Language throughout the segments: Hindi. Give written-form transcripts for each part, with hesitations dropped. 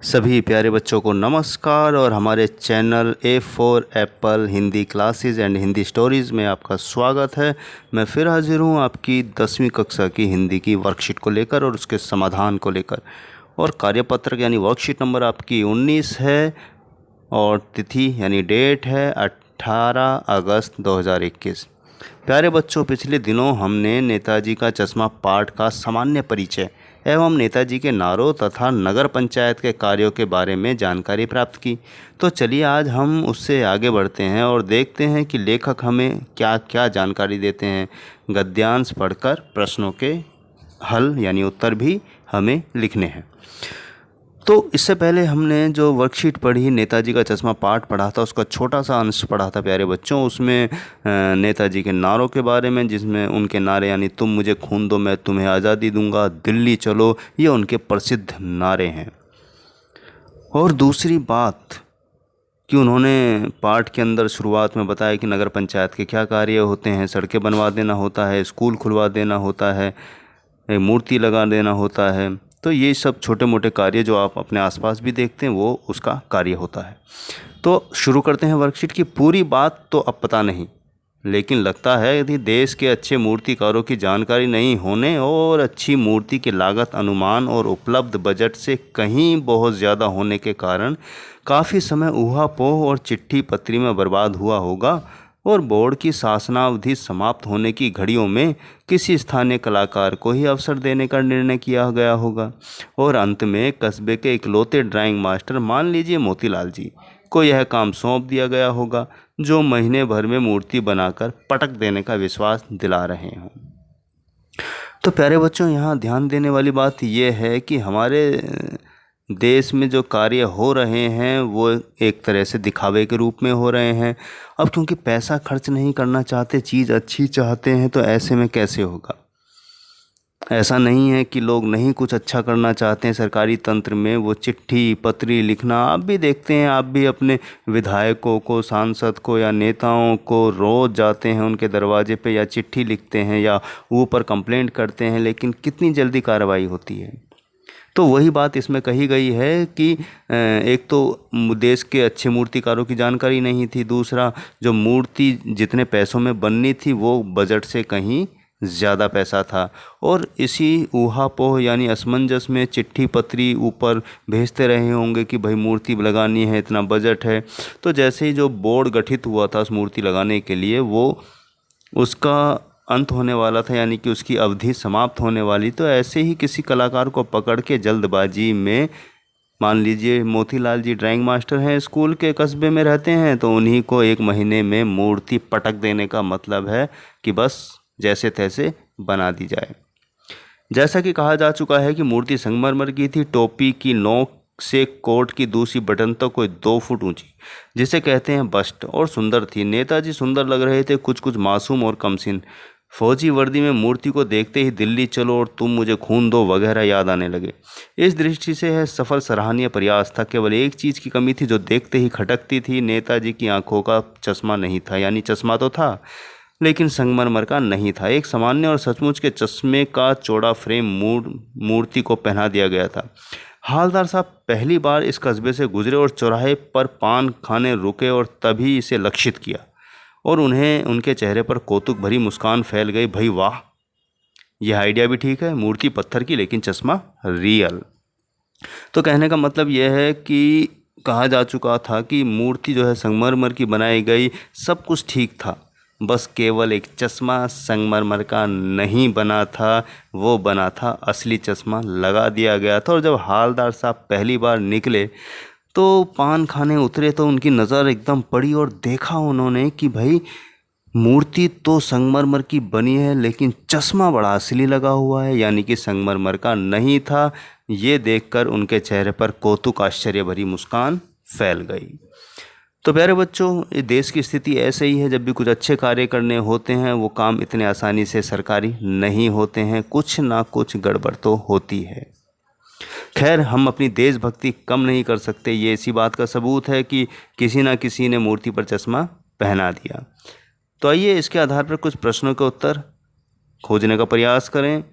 सभी प्यारे बच्चों को नमस्कार और हमारे channel A for Apple Hindi classes and Hindi stories में आपका स्वागत है। मैं फिर हाजिर हूँ आपकी 10वीं कक्षा की हिंदी की वर्कशीट को लेकर और उसके समाधान को लेकर। और कार्यपत्रक यानी वर्कशीट नंबर आपकी 19 है और तिथि यानी डेट है 18 अगस्त 2021। प्यारे बच्चों, पिछले दिनों हमने नेताजी का चश्मा पाठ का सामान्य परिचय एवं नेताजी के नारों तथा नगर पंचायत के कार्यों के बारे में जानकारी प्राप्त की। तो चलिए आज हम उससे आगे बढ़ते हैं और देखते हैं कि लेखक हमें क्या क्या जानकारी देते हैं। गद्यांश पढ़कर प्रश्नों के हल यानी उत्तर भी हमें लिखने हैं। तो इससे पहले हमने जो वर्कशीट पढ़ी, नेताजी का चश्मा पाठ पढ़ा था, उसका छोटा सा अंश पढ़ा था प्यारे बच्चों। उसमें नेताजी के नारों के बारे में, जिसमें उनके नारे यानी तुम मुझे खून दो मैं तुम्हें आज़ादी दूंगा, दिल्ली चलो, ये उनके प्रसिद्ध नारे हैं। और दूसरी बात कि उन्होंने पाठ के अंदर शुरुआत में बताया कि नगर पंचायत के क्या कार्य होते हैं। सड़कें बनवा देना होता है, स्कूल खुलवा देना होता है, मूर्ति लगा देना होता है। तो ये सब छोटे मोटे कार्य जो आप अपने आसपास भी देखते हैं वो उसका कार्य होता है। तो शुरू करते हैं वर्कशीट की। पूरी बात तो अब पता नहीं, लेकिन लगता है यदि देश के अच्छे मूर्तिकारों की जानकारी नहीं होने और अच्छी मूर्ति की लागत अनुमान और उपलब्ध बजट से कहीं बहुत ज़्यादा होने के कारण काफ़ी समय ऊहापोह और चिट्ठी पत्री में बर्बाद हुआ होगा और बोर्ड की शासनावधि समाप्त होने की घड़ियों में किसी स्थानीय कलाकार को ही अवसर देने का निर्णय किया गया होगा और अंत में कस्बे के इकलौते ड्राइंग मास्टर, मान लीजिए मोतीलाल जी, को यह काम सौंप दिया गया होगा, जो महीने भर में मूर्ति बनाकर पटक देने का विश्वास दिला रहे हों। तो प्यारे बच्चों, यहाँ ध्यान देने वाली बात यह है कि हमारे देश में जो कार्य हो रहे हैं वो एक तरह से दिखावे के रूप में हो रहे हैं। अब क्योंकि पैसा खर्च नहीं करना चाहते, चीज़ अच्छी चाहते हैं, तो ऐसे में कैसे होगा। ऐसा नहीं है कि लोग नहीं कुछ अच्छा करना चाहते हैं। सरकारी तंत्र में वो चिट्ठी पत्री लिखना आप भी देखते हैं। आप भी अपने विधायकों को, सांसद को या नेताओं को रोज़ जाते हैं उनके दरवाजे पे या चिट्ठी लिखते हैं या ऊपर कंप्लेंट करते हैं, लेकिन कितनी जल्दी कार्रवाई होती है। तो वही बात इसमें कही गई है कि एक तो देश के अच्छे मूर्तिकारों की जानकारी नहीं थी, दूसरा जो मूर्ति जितने पैसों में बननी थी वो बजट से कहीं ज़्यादा पैसा था, और इसी ऊहापोह यानी असमंजस में चिट्ठी पत्री ऊपर भेजते रहे होंगे कि भाई मूर्ति लगानी है, इतना बजट है। तो जैसे ही जो बोर्ड गठित हुआ था उस मूर्ति लगाने के लिए, वो उसका अंत होने वाला था यानी कि उसकी अवधि समाप्त होने वाली, तो ऐसे ही किसी कलाकार को पकड़ के जल्दबाजी में, मान लीजिए मोतीलाल जी ड्राइंग मास्टर हैं, स्कूल के कस्बे में रहते हैं, तो उन्हीं को एक महीने में मूर्ति पटक देने का मतलब है कि बस जैसे तैसे बना दी जाए। जैसा कि कहा जा चुका है कि मूर्ति संगमरमर की थी, टोपी की नोक से कोट की दूसरी बटन तक कोई 2 फुट ऊंची, जिसे कहते हैं बस्ट, और सुंदर थी। नेताजी सुंदर लग रहे थे, कुछ कुछ मासूम और कमसिन। फौजी वर्दी में मूर्ति को देखते ही दिल्ली चलो और तुम मुझे खून दो वगैरह याद आने लगे। इस दृष्टि से यह सफल सराहनीय प्रयास था। केवल एक चीज़ की कमी थी जो देखते ही खटकती थी। नेताजी की आंखों का चश्मा नहीं था, यानी चश्मा तो था लेकिन संगमरमर का नहीं था। एक सामान्य और सचमुच के चश्मे का चौड़ा फ्रेम मूर्ति को पहना दिया गया था। हालदार साहब पहली बार इस कस्बे से गुजरे और चौराहे पर पान खाने रुके और तभी इसे लक्षित किया और उन्हें उनके चेहरे पर कौतुक भरी मुस्कान फैल गई। भाई वाह, यह आइडिया भी ठीक है, मूर्ति पत्थर की लेकिन चश्मा रियल। तो कहने का मतलब यह है कि कहा जा चुका था कि मूर्ति जो है संगमरमर की बनाई गई, सब कुछ ठीक था, बस केवल एक चश्मा संगमरमर का नहीं बना था, वो बना था असली चश्मा, लगा दिया गया था। और जब हालदार साहब पहली बार निकले तो पान खाने उतरे तो उनकी नज़र एकदम पड़ी और देखा उन्होंने कि भाई मूर्ति तो संगमरमर की बनी है लेकिन चश्मा बड़ा असली लगा हुआ है, यानी कि संगमरमर का नहीं था। ये देखकर उनके चेहरे पर कौतुक आश्चर्य भरी मुस्कान फैल गई। तो प्यारे बच्चों, ये देश की स्थिति ऐसे ही है। जब भी कुछ अच्छे कार्य करने होते हैं वो काम इतने आसानी से सरकारी नहीं होते हैं, कुछ ना कुछ गड़बड़ तो होती है। खैर, हम अपनी देशभक्ति कम नहीं कर सकते, ये इसी बात का सबूत है कि किसी ना किसी ने मूर्ति पर चश्मा पहना दिया। तो आइए इसके आधार पर कुछ प्रश्नों के उत्तर खोजने का प्रयास करें।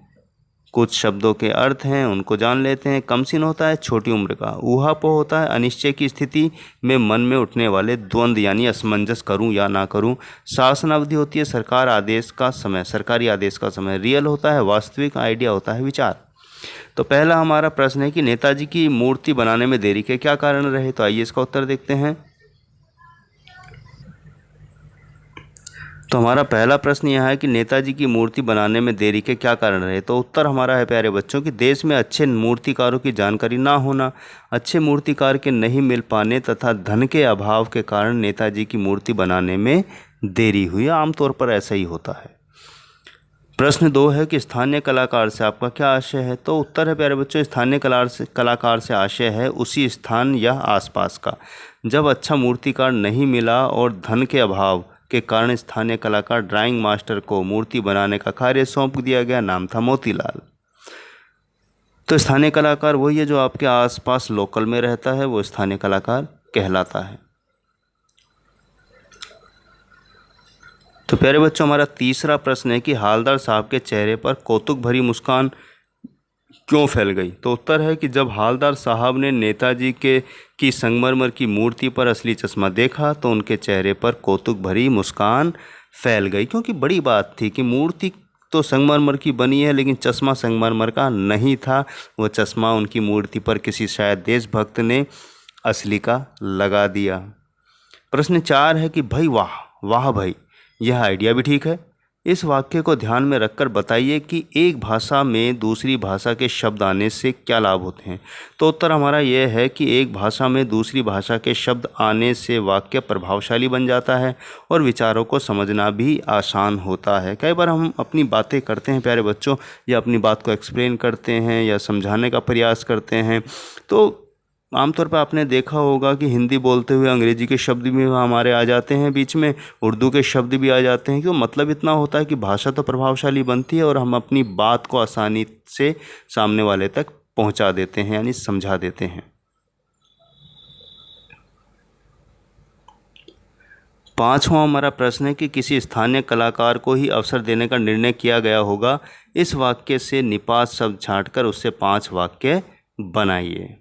कुछ शब्दों के अर्थ हैं उनको जान लेते हैं। कमसिन होता है छोटी उम्र का। ऊहापोह होता है अनिश्चय की स्थिति में मन में उठने वाले द्वंद्व यानी असमंजस, करूं या ना करूं। शासन अवधि होती है सरकारी आदेश का समय। रियल होता है वास्तविक, आइडिया होता है विचार। तो पहला हमारा प्रश्न है कि नेताजी की मूर्ति बनाने में देरी के क्या कारण रहे। तो आइए इसका उत्तर देखते हैं। तो हमारा पहला प्रश्न यह है कि नेताजी की मूर्ति बनाने में देरी के क्या कारण रहे। तो उत्तर हमारा है प्यारे बच्चों कि देश में अच्छे मूर्तिकारों की जानकारी ना होना, अच्छे मूर्तिकार के नहीं मिल पाने तथा धन के अभाव के कारण नेताजी की मूर्ति बनाने में देरी हुई। आमतौर पर ऐसा ही होता है। प्रश्न 2 है कि स्थानीय कलाकार से आपका क्या आशय है। तो उत्तर है प्यारे बच्चों स्थानीय कलाकार से आशय है उसी स्थान या आसपास का। जब अच्छा मूर्तिकार नहीं मिला और धन के अभाव के कारण स्थानीय कलाकार ड्राइंग मास्टर को मूर्ति बनाने का कार्य सौंप दिया गया। नाम था मोतीलाल। तो स्थानीय कलाकार वही है जो आपके आसपास लोकल में रहता है, वो स्थानीय कलाकार कहलाता है। तो प्यारे बच्चों हमारा तीसरा प्रश्न है कि हालदार साहब के चेहरे पर कौतुक भरी मुस्कान क्यों फैल गई। तो उत्तर है कि जब हालदार साहब ने नेताजी की संगमरमर की मूर्ति पर असली चश्मा देखा तो उनके चेहरे पर कौतुक भरी मुस्कान फैल गई, क्योंकि बड़ी बात थी कि मूर्ति तो संगमरमर की बनी है लेकिन चश्मा संगमरमर का नहीं था। वो चश्मा उनकी मूर्ति पर किसी शायद देशभक्त ने असली का लगा दिया। प्रश्न 4 है कि भाई वाह वाह भाई, यह आइडिया भी ठीक है। इस वाक्य को ध्यान में रखकर बताइए कि एक भाषा में दूसरी भाषा के शब्द आने से क्या लाभ होते हैं। तो उत्तर हमारा यह है कि एक भाषा में दूसरी भाषा के शब्द आने से वाक्य प्रभावशाली बन जाता है और विचारों को समझना भी आसान होता है। कई बार हम अपनी बातें करते हैं प्यारे बच्चों, या अपनी बात को एक्सप्लेन करते हैं या समझाने का प्रयास करते हैं, तो आमतौर पर आपने देखा होगा कि हिंदी बोलते हुए अंग्रेजी के शब्द भी हमारे आ जाते हैं, बीच में उर्दू के शब्द भी आ जाते हैं। क्यों? मतलब इतना होता है कि भाषा तो प्रभावशाली बनती है और हम अपनी बात को आसानी से सामने वाले तक पहुंचा देते हैं, यानी समझा देते हैं। 5वां हमारा प्रश्न है कि किसी स्थानीय कलाकार को ही अवसर देने का निर्णय किया गया होगा। इस वाक्य से निपात शब्द छांटकर उससे 5 वाक्य बनाइए।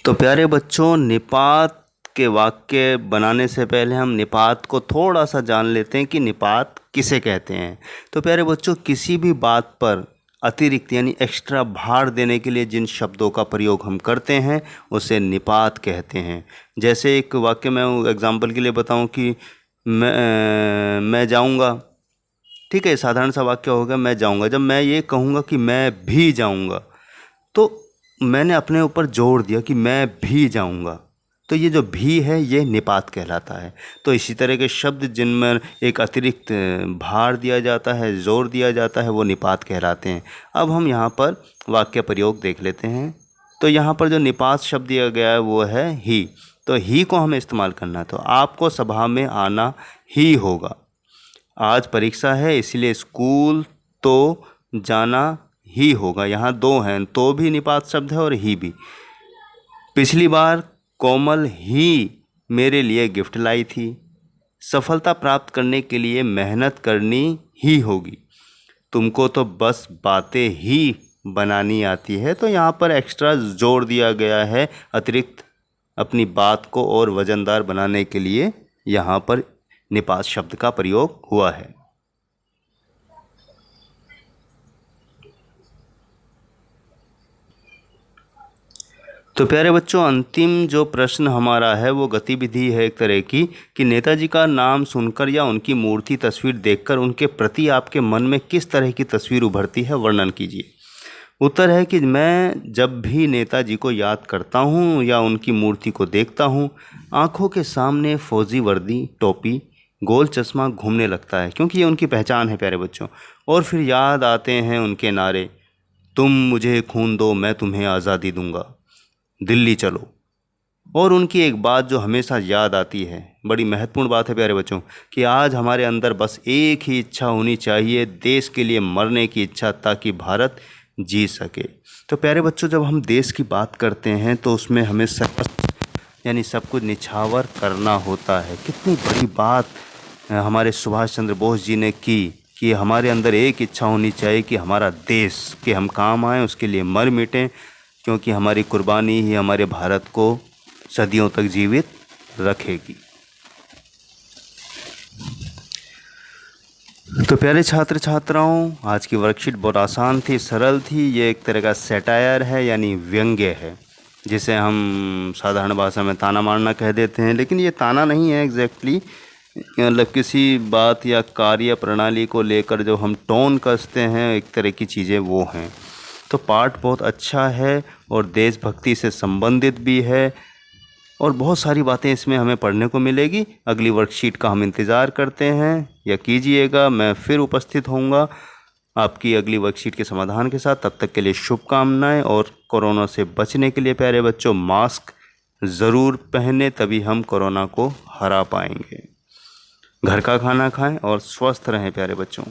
तो प्यारे बच्चों निपात के वाक्य बनाने से पहले हम निपात को थोड़ा सा जान लेते हैं कि निपात किसे कहते हैं। तो प्यारे बच्चों किसी भी बात पर अतिरिक्त यानी एक्स्ट्रा भार देने के लिए जिन शब्दों का प्रयोग हम करते हैं उसे निपात कहते हैं। जैसे एक वाक्य मैं एग्जाम्पल के लिए बताऊं कि मैं जाऊंगा, ठीक है, साधारण सा वाक्य होगा मैं जाऊंगा। जब मैं ये कहूँगा कि मैं भी जाऊंगा तो मैंने अपने ऊपर जोर दिया कि मैं भी जाऊंगा, तो ये जो भी है ये निपात कहलाता है। तो इसी तरह के शब्द जिनमें एक अतिरिक्त भार दिया जाता है, जोर दिया जाता है, वो निपात कहलाते हैं। अब हम यहाँ पर वाक्य प्रयोग देख लेते हैं। तो यहाँ पर जो निपात शब्द दिया गया है वो है ही। तो ही को हमें इस्तेमाल करना है। तो आपको सभा में आना ही होगा। आज परीक्षा है इसलिए स्कूल तो जाना ही होगा। यहाँ 2 हैं, तो भी निपात शब्द है और ही भी। पिछली बार कोमल ही मेरे लिए गिफ्ट लाई थी। सफलता प्राप्त करने के लिए मेहनत करनी ही होगी। तुमको तो बस बातें ही बनानी आती है। तो यहाँ पर एक्स्ट्रा जोर दिया गया है, अतिरिक्त अपनी बात को और वजनदार बनाने के लिए यहाँ पर निपात शब्द का प्रयोग हुआ है। तो प्यारे बच्चों अंतिम जो प्रश्न हमारा है वो गतिविधि है एक तरह की कि नेताजी का नाम सुनकर या उनकी मूर्ति तस्वीर देखकर उनके प्रति आपके मन में किस तरह की तस्वीर उभरती है, वर्णन कीजिए। उत्तर है कि मैं जब भी नेताजी को याद करता हूँ या उनकी मूर्ति को देखता हूँ, आँखों के सामने फौजी वर्दी, टोपी, गोल चश्मा घूमने लगता है, क्योंकि ये उनकी पहचान है प्यारे बच्चों। और फिर याद आते हैं उनके नारे, तुम मुझे खून दो मैं तुम्हें आज़ादी दूंगा, दिल्ली चलो। और उनकी एक बात जो हमेशा याद आती है, बड़ी महत्वपूर्ण बात है प्यारे बच्चों, कि आज हमारे अंदर बस एक ही इच्छा होनी चाहिए, देश के लिए मरने की इच्छा, ताकि भारत जी सके। तो प्यारे बच्चों जब हम देश की बात करते हैं तो उसमें हमें यानी सब कुछ निछावर करना होता है। कितनी बड़ी बात हमारे सुभाष चंद्र बोस जी ने की कि हमारे अंदर एक इच्छा होनी चाहिए कि हमारा देश के हम काम आएँ, उसके लिए मर मिटें, क्योंकि हमारी कुर्बानी ही हमारे भारत को सदियों तक जीवित रखेगी। तो प्यारे छात्र छात्राओं, आज की वर्कशीट बहुत आसान थी, सरल थी। ये एक तरह का सैटायर है, यानी व्यंग्य है, जिसे हम साधारण भाषा में ताना मारना कह देते हैं। लेकिन ये ताना नहीं है एग्जैक्टली, मतलब किसी बात या कार्य प्रणाली को लेकर जो हम टोन कसते हैं, एक तरह की चीज़ें वो हैं। तो पाठ बहुत अच्छा है और देशभक्ति से संबंधित भी है, और बहुत सारी बातें इसमें हमें पढ़ने को मिलेगी। अगली वर्कशीट का हम इंतज़ार करते हैं, या कीजिएगा। मैं फिर उपस्थित होऊंगा आपकी अगली वर्कशीट के समाधान के साथ। तब तक के लिए शुभकामनाएं, और कोरोना से बचने के लिए प्यारे बच्चों मास्क ज़रूर पहने, तभी हम कोरोना को हरा पाएंगे। घर का खाना खाएं और स्वस्थ रहें प्यारे बच्चों।